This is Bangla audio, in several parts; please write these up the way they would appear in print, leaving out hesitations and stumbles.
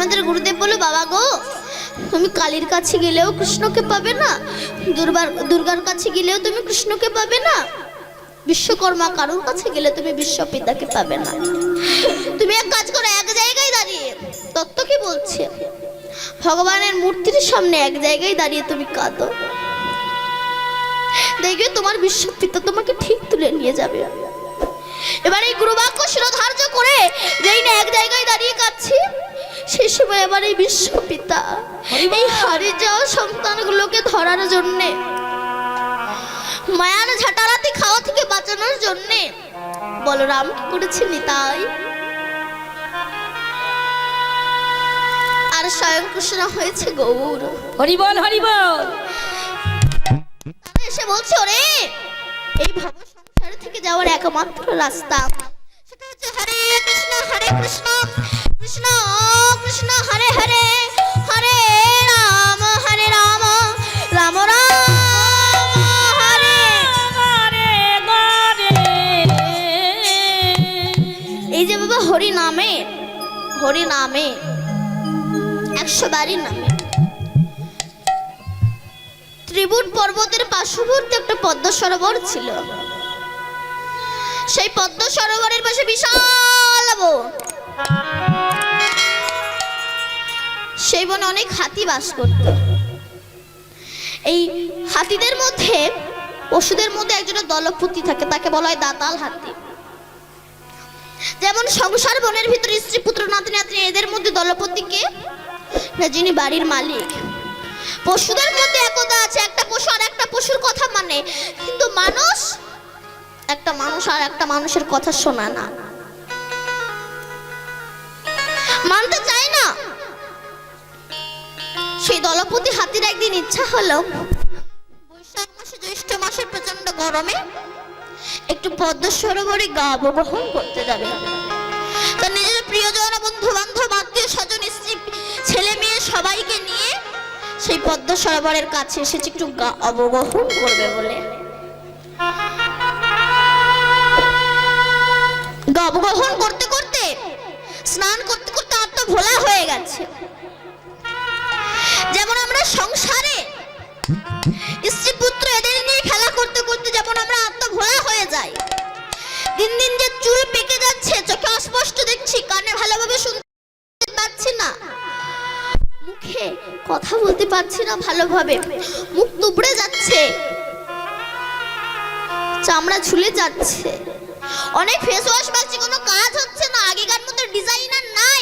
আমাদের গুরুদেব বলল, বাবা গো, তুমি কালীর কাছে গেলেও কৃষ্ণকে পাবে না, দুর্গার কাছে গেলেও তুমি কৃষ্ণকে পাবে না, বিশ্বকর্মা কারোর কাছে গেলে তুমি বিশ্বপিতাকে পাবে না। তুমি এক কাজ করো, এক জায়গায় দাঁড়িয়ে, তত্ত্ব কি বলছে, ভগবানের মূর্তির সামনে এক জায়গায় দাঁড়িয়ে তুমি কাঁদো, দেখবে তোমার বিশ্বপিতা তোমাকে ঠিক তুলে নিয়ে যাবে। এবার এই গুরুবাক্য শিরোধার্য করে যেই না এক জায়গায় দাঁড়িয়ে কাঁদছি, সেই সময় এবার এই বিশ্বপিতা এই হারিয়ে যাওয়া সন্তানগুলোকে ধরার জন্যে, মায়ার ঝাঁটারাতি খাওয়া থেকে বাঁচানোর জন্যে বলরাম কি করেছে, নিতাই আর স্বয়ং কৃষ্ণ হয়েছে গৌর। হরি বল, হরি বল। এসে বলছে, ওরে এই ভব সংসার থেকে যাওয়ার একমাত্র রাস্তা সেটা হচ্ছে হরে কৃষ্ণ কৃষ্ণ কৃষ্ণ হরে হরে, হরে রাম রাম রাম হরে হরে। এই যে বাবা হরি নামে 100 বারের নামে ত্রিভুট পর্বতের পার্শ্ববর্তী একটা পদ্ম সরোবর ছিল। সেই পদ্ম সরোবরের পাশে বিশাল বন, সেই বনে অনেক হাতি বাস করত। এই হাতিদের মধ্যে, পশুদের মধ্যে একজনের দলপতি থাকে, তাকে বলা হয় দাতাল হাতি। যেমন সংসার বনের ভিতরে স্ত্রী পুত্র নাতি নাতনি, এদের মধ্যে দলপতিকে, যিনি বাড়ির মালিক। পশুদের মধ্যে একতা আছে, একটা পশু আর একটা পশুর কথা মানে, কিন্তু একটা মানুষ আর একটা মানুষের কথা শোনা না, মানতে চায় না। সেই দলপতি হাতির একদিন ইচ্ছা হলো, বৈশাখ মাসে জ্যৈষ্ঠ মাসের প্রচন্ড গরমে একটু পদ্ম সরোবরে গা অববহন করতে যাবে। তার নিজের প্রিয়জন, বন্ধু বান্ধব, আত্মীয় স্বজন, স্ত্রী, ছেলে মেয়ে সবাইকে নিয়ে সেই পদ্ম সরোবরের কাছে এসেছে একটু গা অববহন করবে বলে। গা অববহন করতে করতে, স্নান করতে করতে আত্ম ভোলা হয়ে গেছে। যেমন আমরা সংসারে স্ত্রী পুত্র এদের নিয়ে খেলা করতে করতে যেমন আমরা আত্ম ভোলা হয়ে যাই, দিন দিন যে চুল পেকে যাচ্ছে, চোখে অস্পষ্ট দেখছি, কানে ভালোভাবে শুনতে পাচ্ছি না, মুখে কথা বলতে পারছি না ভালোভাবে, মুখ তুবড়ে যাচ্ছে, চামড়া ঝুলে যাচ্ছে, অনেক ফেস ওয়াশ মাখছি, কোনো কাজ হচ্ছে না, আগেকার মতো ডিজাইনার নাই,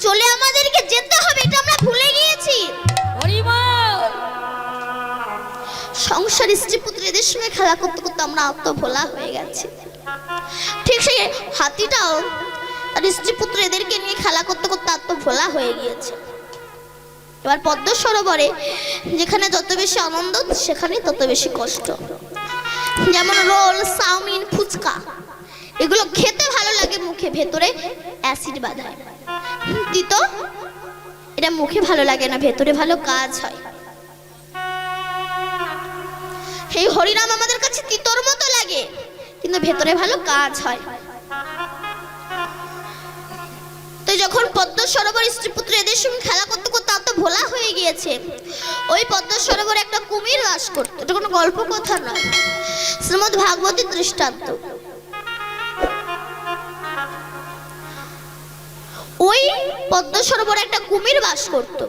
চলে আমাদেরকে যেতে হবে, এটা আমরা ভুলে গিয়েছি। সংসার স্ত্রী পুত্র এদের সঙ্গে খেলা করতে করতে আমরা আত্মভোলা হয়ে গেছি। ঠিক সেই হাতিটাও তার স্ত্রী পুত্র এদেরকে নিয়ে খেলা করতে করতে আত্মভোলা হয়ে গিয়েছে। এবার পদ্ম সরোবরে যেখানে যত বেশি আনন্দ, সেখানে তত বেশি কষ্ট। যেমন রোল, চাউমিন, ফুচকা, এগুলো খেতে ভালো লাগে, মুখে ভেতরে অ্যাসিড বাঁধায়। তিতো, এটা মুখে ভালো লাগে না, ভেতরে ভালো কাজ হয়। এই হরিনাম আমাদের কাছে তিতোর মতো লাগে, কিন্তু ভেতরে ভালো কাজ হয়। তো যখন পদ্ম সরোবর স্ত্রী পুত্র এদের সঙ্গে খেলা করতে করতে এত ভোলা হয়ে গিয়েছে, ওই পদ্ম সরোবরে একটা কুমির বাস করতো। এটা কোনো গল্প কথা নয়, শ্রীমদ্ ভাগবতের দৃষ্টান্ত। ওই পদ্ম সরোবরে একটা কুমির বাস করত।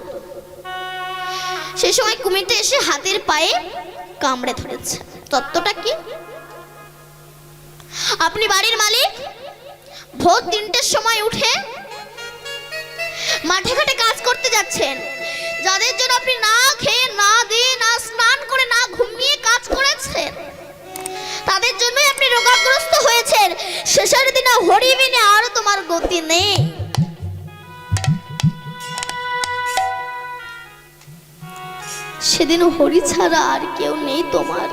সেই সময় কুমিরটা এসে হাতির পায়ে কামড়ে ধরেছে। তত্ত্বটা কি? আপনি বাড়ির মালিক, ভোর 3টের সময় উঠে মাঠে ঘাটে কাজ করতে যাচ্ছেন, যাদের জন্য আপনি না খেয়ে, না দিয়ে, না স্নান করে, না ঘুমিয়ে কাজ করেছেন, তাদের জন্যই আপনি রোগাগ্রস্ত হয়েছেন। শেষের দিনে হরি বিনে আর তোমার গতি নেই। সেদিন হরি ছাড়া আর কেউ নেই তোমার।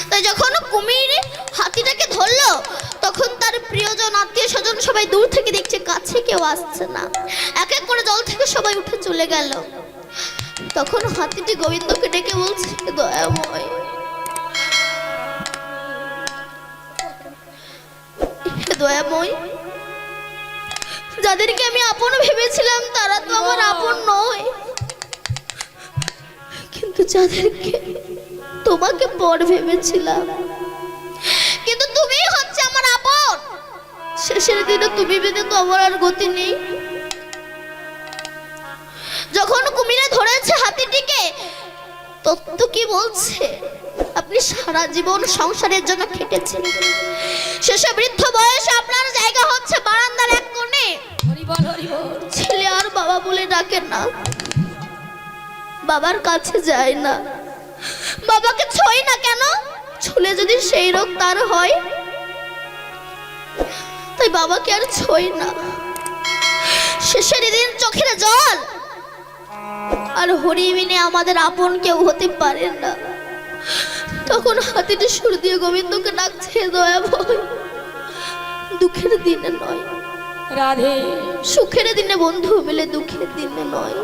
তাই যখন কুমির হাতিটাকে ধরলো, তখন তার প্রিয়জন, আত্মীয় স্বজন সবাই দূর থেকে দেখছে, কাছে কেউ আসছে না। এক এক করে জল থেকে সবাই উঠে চলে গেল। তখন হাতিটি গোবিন্দকে ডেকে বলছে, দয়াময়, দয়াময়, যাদেরকে আমি আপন ভেবেছিলাম তারা তো আমার আপন নয়, কিন্তু যাদেরকে তোমাকে পর ভেবেছিলাম, কিন্তু তুমিই হচ্ছে আমার আপন। শেষের দিনে তুমি বেঁধে তো আমার আর গতি নেই। যখন কুমিরে ধরেছে হাতিটিকে, তত্ত্ব কি বলছে? আপনি সারা জীবন সংসারের জন্য খেটেছেন, শেষে বৃদ্ধ বয়সে আপনার জায়গা হচ্ছে বারান্দার এক কোণে। ছেলে আর বাবা বলে ডাকে না, বাবার কাছে যায় না, বাবাকে ছোঁয় না। কেন? ছুলে যদি সেই রোগ তার হয়, তাই বাবাকে আর ছোঁয় না। শেষের দিন চোখের জল আর হরিমিনে আমাদের আপন কেউ হতে পারে না। তখন হাতিটি সুর দিয়ে গোবিন্দকে ডাকছে, দয়া ভয়। দুঃখের দিনে নয় রাধে, সুখের দিনে বন্ধু মিলে, দুঃখের দিনে নয়।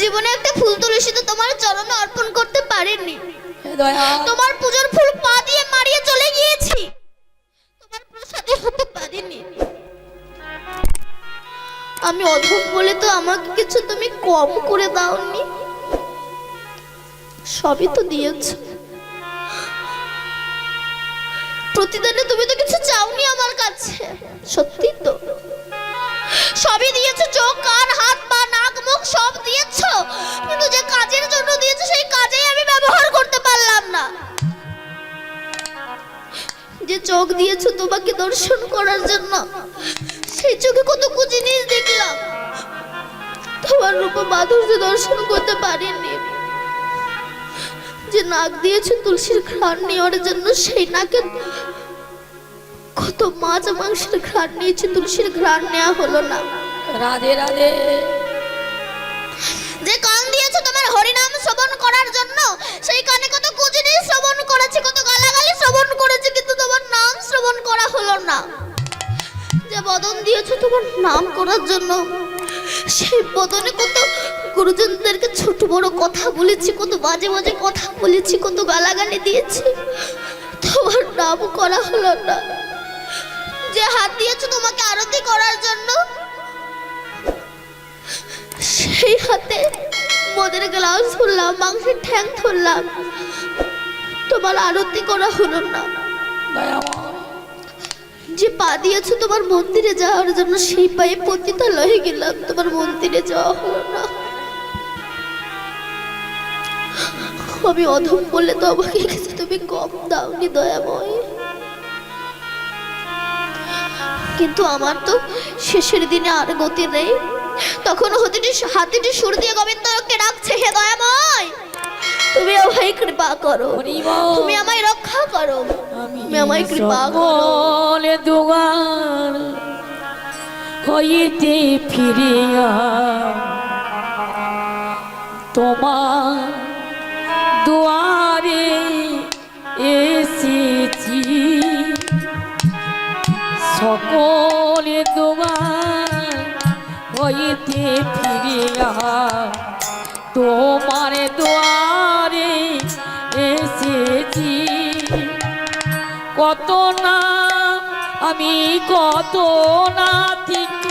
জীবনে একটা ফুল তুলসী তো তোমার চরণে অর্পণ করতে পারেনি। তোমার পূজার ফুল পা দিয়ে মারিয়ে চলে গিয়েছি, তোমার প্রসাদে হতে পারিনি। আমি অধম বলে তো আমাকে কিছু তুমি কম করে দাওনি, সবই তো দিয়েছ। প্রতিদানে তুমি তো কিছু চাওনি আমার কাছে, সত্যি তো? সবই দিয়েছো, চোখ কান হাত পা নাক মুখ সব দিয়েছো, কিন্তু যে কাজের জন্য দিয়েছো সেই কাজেই আমি ব্যবহার করতে পারলাম না। যে চোখ দিয়েছো তোমাকে দর্শন করার জন্য, সেই চোখে কত জিনিস দেখলাম, তোমার রূপ মাধুর্য দর্শন করতে পারিনি। যে নাক দিয়েছো তুলসীর ঘ্রাণ নেওয়ার জন্য, সেই নাকে কত মাছ মাংসের ঘ্রাণ নিয়েছে, তুলসীর ঘ্রাণ নেওয়া হলো না। রাধে রাধে। যে কান দিয়েছো তোমার হরিনাম শ্রবণ করার জন্য, সেই কানে কত কুজিনিস শ্রবণ করেছে, কত গালাগালি শ্রবণ করেছে, কিন্তু তোমার নাম শ্রবণ করা হলো না। যে বদন দিয়েছো তোমার নাম করার জন্য, সেই বদনে কত গুরুজনদেরকে ছোট বড় কথা বলেছি, কত বাজে বাজে কথা বলেছি, কত গালাগালি দিয়েছি, তোমার নাম করা হলো না। যে হাত দিয়েছো তোমাকে আরতি করার জন্য, সেই হাতে মদের গ্লাস ধরলাম, মাংসের ঠ্যাং ধরলাম, তোমার আরতি করা হলো না। যে পা দিয়েছো তোমার মন্দিরে যাওয়ার জন্য, সেই পায়ে পতিতালয়ে গেলাম, তোমার মন্দিরে যাওয়া হলো না। আমি অধম বলে তো আমাকে কিছু তুমি কম দাওনি দয়াময়, কিন্তু আমার তো শেষের দিনে আর গতি নেই। তখন হাতিটি সুর দিয়ে গোবিন্দকে ডাকছে, হে দয়াময়, তুমি আমায় কৃপা করো, তুমি আমায় রক্ষা করো, তুমি আমায় কৃপা করো। দুগার হইতে ফিরিয়া তোমার দুয়ারে এসেছি, সকলে দুগার হইতে ফিরিয়া তোমার দুয়ারে এসেছি। কত না আমি, কত না তীর্থ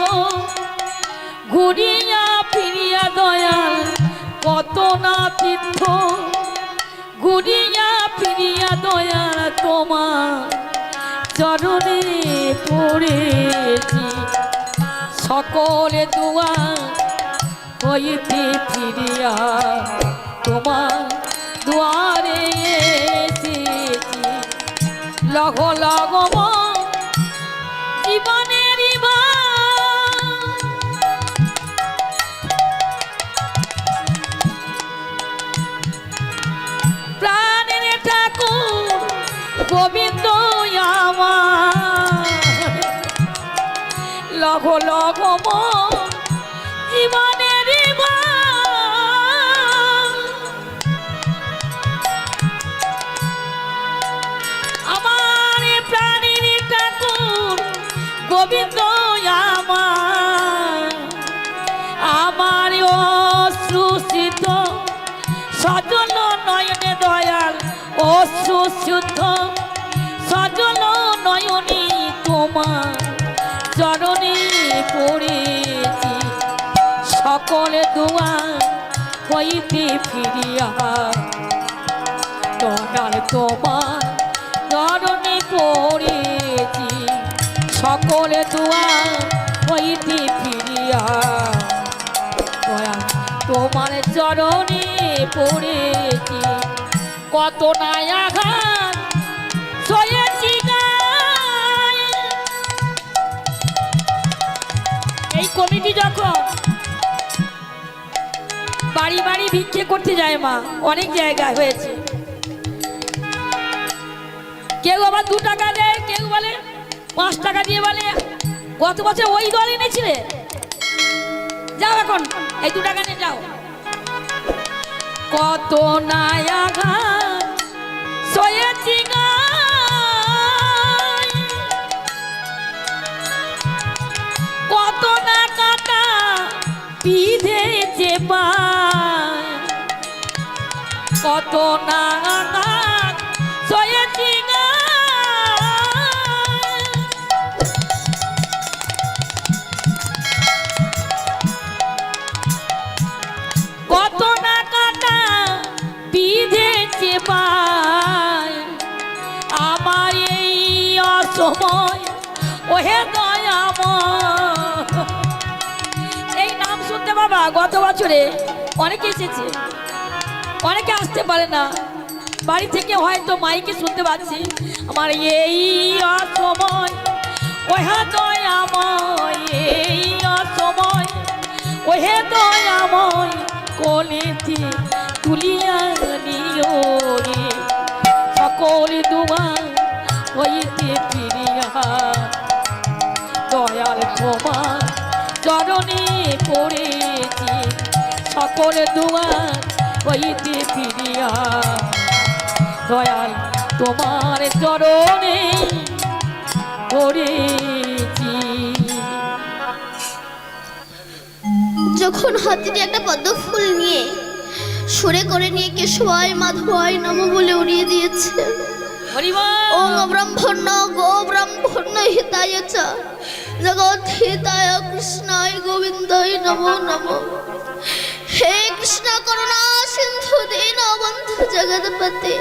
ঘুরিয়া ফিরিয়া দয়াল, কত না তীর্থ ঘুরিয়া ফিরিয়া দয়াল, তোমার চরণে পড়েছি। সকলে দুয়ার হইতে ফিরিয়া তোমার দুয়ারে এসেছি। লগ লগ জীবনের প্রাণের ঠাকুর গোবিন্দ আমার, লগ লগ জীবনের আমার প্রাণের ঠাকুর গোবিন্দ আমার, আমার অশ্রুসিত সজল নয়নে দয়াল, অশ্রুসিত সজল নয়নে তোমার চরণ সকলে দুয়া হইতে ফিরিয়া দয়াল তোমার চরণে পড়েছি সকলে দুয়া হইতে ফিরিয়া দয়াল তোমার চরণে পড়েছি কত নায়াঘাত সয়েছি গায়ে। এই কমিটি যখন বাড়ি বাড়ি ভিক্ষে করতে যায় মা, অনেক জায়গায় হয়েছে, কেউ আবার 2 টাকা দেয়, কেউ বলে 5 টাকা দিয়ে বলে গত বছর ওই দল এনেছিলে, যাও এখন এই 2 টাকা নিয়ে যাও। কত নায়াঘাত সয়েছি গায়ে, কত না কাটা বিঁধেছে পায়, কত না আঘাত সয়েছি গায়ে, কত না কাটা বিঁধেছে পায়, আমার এই অসময় ওহে দয়াময়। এই নাম শুনতে বাবা গত বছরে অনেকে এসেছে, অনেকে আসতে পারে না, বাড়ি থেকে হয়তো মাইকে শুনতে পাচ্ছি, আমার এই অসময় ওহে দয়াময়, এই অসময় ওহে দয়াময়, কোলেতে তুলিয়া নিও রে সকল দুয়া হইতে ফিরিয়া দয়াল তোমার চরণে পড়েছি সকল দুয়া হইতে ফিরিয়া দয়াল তোমার চরণে পড়েছি। যখন হাতিটি একটা পদ্ম ফুল নিয়ে সরে করে নিয়ে কেশবায় মাধবায় নম বলে উড়িয়ে দিয়েছে। ওম ব্রহ্মণ্য গো ব্রহ্মণ্য হিতায় চ জগৎ হিতায় কৃষ্ণায় গোবিন্দায় নমো নমো। হে কৃষ্ণ করুণা সিন্ধু দীনবন্ধু জগৎপতে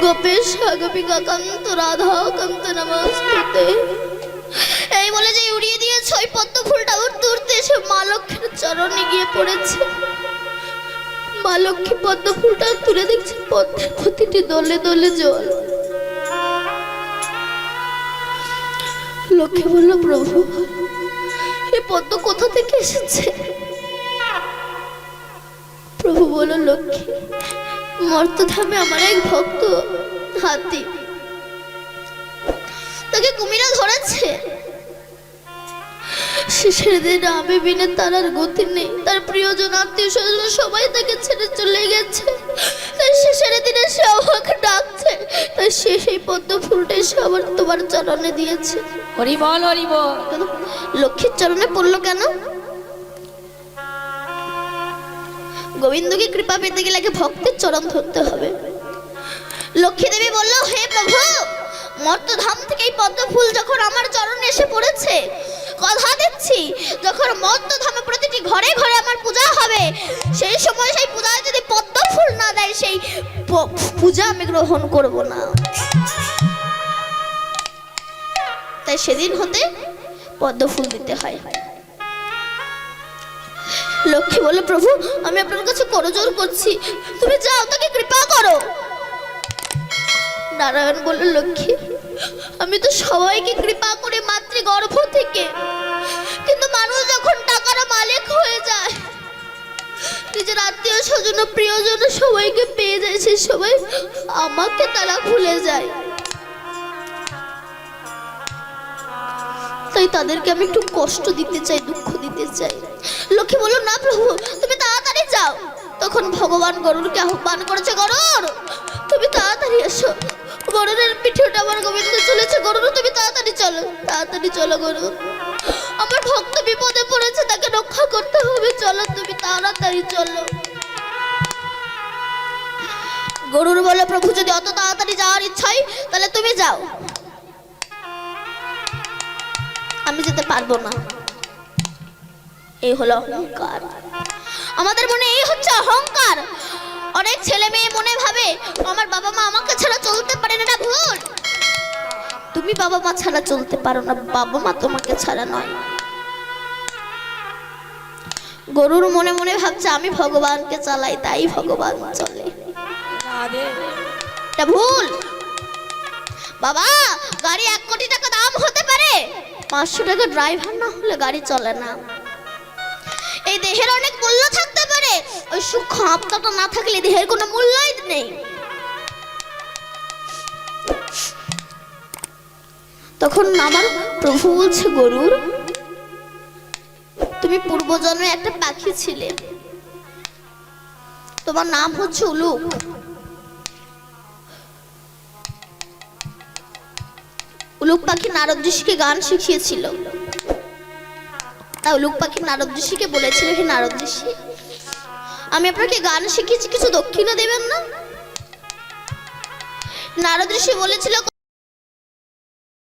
গোপেশ গোপিকা কান্ত রাধা কান্ত নমস্তুতে। এই বলে যে উড়িয়ে দিয়েছে ওই পদ্ম ফুলটা উড়তে উড়তে এসে মা লক্ষ্মীর চরণে গিয়ে পড়েছে। মা লক্ষ্মী পদ্ম ফুলটা তুলে দেখছে পদ্মের প্রতিটি দলে দলে জল। লক্ষ্মী বলল, প্রভু এই পদ্ম কোথা থেকে এসেছে? প্রভু বলল, লক্ষ্মী মর্তধামে আমার এক ভক্ত হাতি, তাকে কুমিরা ধরেছে। শেষের দিন আমি বিনে তার আর গতি নেই, তার প্রিয়জন আত্মীয় স্বজন সবাই তাকে ছেড়ে চলে গেছে। তাই শেষের দিনে সে আমাকে ডাকছে, তাই সে সেই পদ্ম ফুলটা এসে আবার তোমার চরণে দিয়েছে। হরি বল হরি বল। লক্ষ্মীর চরণে পড়লো কেন? গোবিন্দকে কৃপা পেতে গেলে আগে ভক্তের চরণ ধরতে হবে। লক্ষ্মী দেবী বলল, হে প্রভু মর্তধাম থেকে এই পদ্ম ফুল যখন আমার চরণে এসে পড়েছে, কথা দিচ্ছি যখন মর্তধামে প্রতিটি ঘরে ঘরে আমার পূজা হবে, সেই সময় সেই পূজায় যদি পদ্ম ফুল না দেয় সেই পূজা আমি গ্রহণ করব না। তাই সেদিন হতে পদ্ম ফুল দিতে হয়। লক্ষ্মী বলে, প্রভু আমি আপনার কাছে করজোড় করছি, তুমি যাও তাকে কৃপা করো। নারায়ণ বলে, লক্ষ্মী আমি তো সবাইকে কৃপা করে মাতৃগর্ভ থেকে, কিন্তু মানুষ যখন টাকার মালিক হয়ে যায়, নিজের আত্মীয় স্বজন প্রিয়জন সবাইকে পেয়ে যায়, সে সবাই আমাকে তারা ভুলে যায়। তাই তাদেরকে আমি একটু কষ্ট দিতে চাই, দুঃখ দিতে চাই। লক্ষ্মী বলল, না প্রভু তুমি তাড়াতাড়ি যাও। তখন ভগবান গরুরকে আহ্বান করেছে, গরুর তুমি তাড়াতাড়ি এসো। গরুরের পিঠে ওটা আমার গোবিন্দ চলেছে, গরুর তুমি তাড়াতাড়ি চলো, তাড়াতাড়ি চলো গরু, আমার ভক্ত বিপদে পড়েছে, তাকে রক্ষা করতে হবে, চলো তুমি তাড়াতাড়ি চলো। গরুর বলে, প্রভু যদি অত তাড়াতাড়ি যাওয়ার ইচ্ছাই তাহলে তুমি যাও, আমি যেতে পারবো না। এই হলো অহংকার। আমাদের মনে এই হচ্ছে অহংকার। অনেক ছেলে মেয়ে মনে ভাবে আমার বাবা মা আমাকে ছাড়া চলতে পারে না, এটা ভুল। তুমি বাবা মা ছাড়া চলতে পারো না, বাবা মা তোমাকে ছাড়া নয়। গরুর মনে মনে ভাবছে আমি ভগবানকে চালাই তাই ভগবান চলে, এটা ভুল। বাবা, গাড়ি 1 কোটি টাকা দাম হতে পারে, 500 টাকা ড্রাইভার না হলে গাড়ি চলে না। এই দেহের অনেক মূল্য থাকতে পারে, ওই সূক্ষ্ম আত্মাটা না থাকলে দেহের কোনো মূল্যই নেই। তখন আমার প্রভু বলছে, গরুর তুমি পূর্বজন্মে একটা পাখি ছিলে, তোমার নাম হচ্ছে উলুক। উলুক পাখি নারদ ঋষিকে গান শিখিয়েছিল। তা উলুক পাখি নারদ ঋষিকে বলেছিল, হে নারদ ঋষি, আমি আপনাকে গান শিখিয়েছি, কিছু দক্ষিণা দেবেন না? নারদ ঋষি বলেছিল,